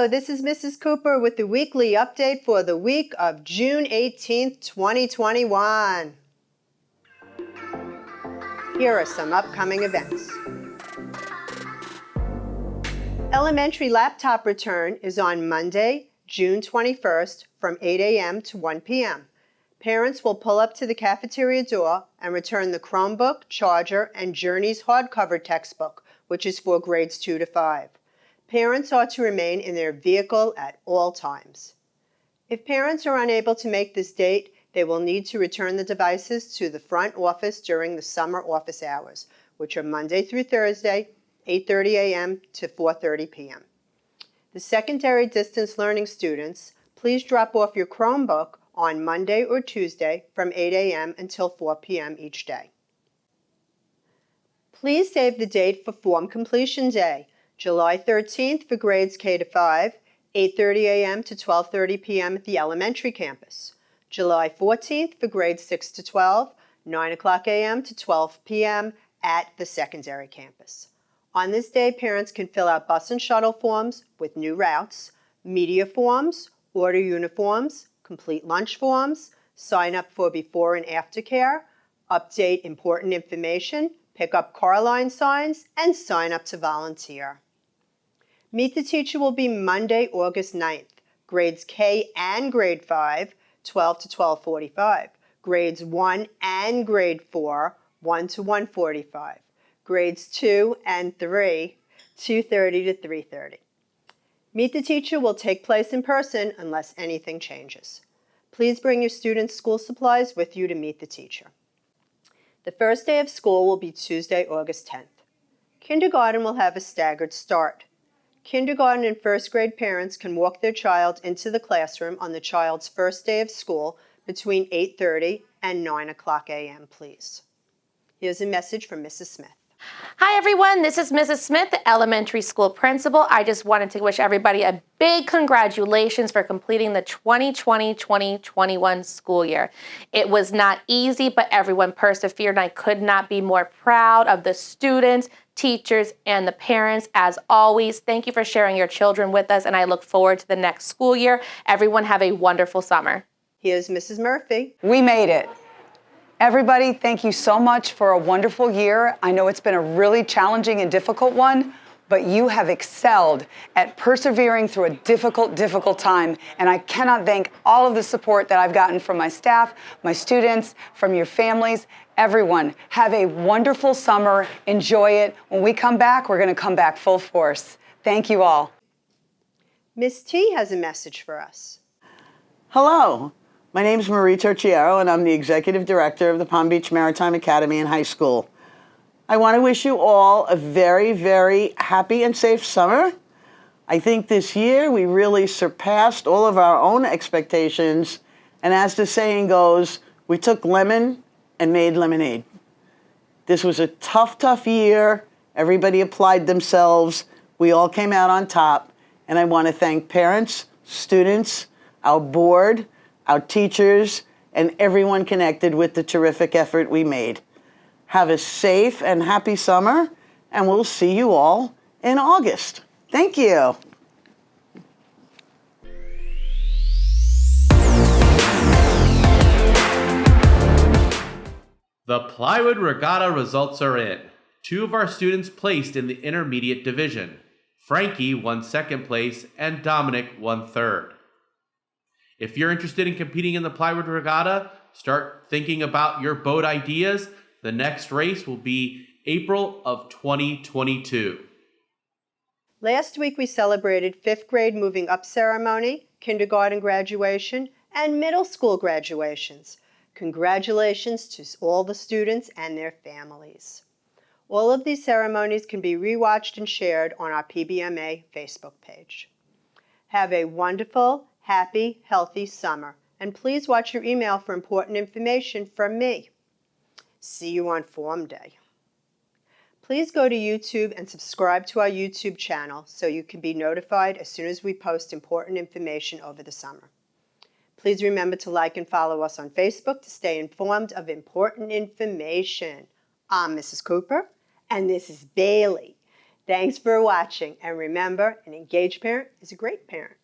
Hello, this is Mrs. Cooper with the weekly update for the week of June 18th, 2021. Here are some upcoming events. Elementary laptop return is on Monday, June 21st from 8 a.m. to 1 p.m. Parents will pull up to the cafeteria door and return the Chromebook, charger, and Journey's hardcover textbook, which is for grades 2 to 5. Parents are to remain in their vehicle at all times. If parents are unable to make this date, they will need to return the devices to the front office during the summer office hours, which are Monday through Thursday, 8:30 a.m. to 4:30 p.m. The secondary distance learning students, please drop off your Chromebook on Monday or Tuesday from 8 a.m. until 4 p.m. each day. Please save the date for Form Completion Day, July 13th for grades K to 5, 8:30 a.m. to 12:30 p.m. at the elementary campus. July 14th for grades 6 to 12, 9 o'clock a.m. to 12 p.m. at the secondary campus. On this day, parents can fill out bus and shuttle forms with new routes, media forms, order uniforms, complete lunch forms, sign up for before and after care, update important information, pick up car line signs, and sign up to volunteer. Meet the Teacher will be Monday, August 9th. Grades K and Grade 5, 12 to 12:45. Grades 1 and Grade 4, 1 to 1:45. Grades 2 and 3, 2:30 to 3:30. Meet the Teacher will take place in person unless anything changes. Please bring your students' school supplies with you to meet the teacher. The first day of school will be Tuesday, August 10th. Kindergarten will have a staggered start. Kindergarten and first grade parents can walk their child into the classroom on the child's first day of school between 8:30 and 9 o'clock a.m., please. Here's a message from Mrs. Smith. Hi everyone, this is Mrs. Smith, the elementary school principal. I just wanted to wish everybody a big congratulations for completing the 2020-2021 school year. It was not easy, but everyone persevered, and I could not be more proud of the students, teachers, and the parents. As always, thank you for sharing your children with us, and I look forward to the next school year. Everyone have a wonderful summer. Here's Mrs. Murphy. We made it. Everybody, thank you so much for a wonderful year. I know it's been a really challenging and difficult one, but you have excelled at persevering through a difficult time. And I cannot thank all of the support that I've gotten from my staff, my students, from your families. Everyone, have a wonderful summer. Enjoy it. When we come back, we're going to come back full force. Thank you all. Miss T has a message for us. Hello. My name is Marie Torchiero, and I'm the Executive Director of the Palm Beach Maritime Academy and High School. I want to wish you all a very, very happy and safe summer. I think this year we really surpassed all of our own expectations, and as the saying goes, we took lemon and made lemonade. This was a tough year. Everybody applied themselves. We all came out on top, and I want to thank parents, students, our board, our teachers, and everyone connected with the terrific effort we made. Have a safe and happy summer, and we'll see you all in August. Thank you. The Plywood Regatta results are in. 2 of our students placed in the intermediate division. Frankie won 2nd place, and Dominic won 3rd. If you're interested in competing in the Plywood Regatta, start thinking about your boat ideas. The next race will be April of 2022. Last week we celebrated 5th grade moving up ceremony, kindergarten graduation, and middle school graduations. Congratulations to all the students and their families. All of these ceremonies can be rewatched and shared on our PBMA Facebook page. Have a wonderful, happy, healthy summer, and please watch your email for important information from me. See you on Form Day. Please go to YouTube and subscribe to our YouTube channel so you can be notified as soon as we post important information over the summer. Please remember to like and follow us on Facebook to stay informed of important information. I'm Mrs. Cooper, and this is Bailey. Thanks for watching, and remember, an engaged parent is a great parent.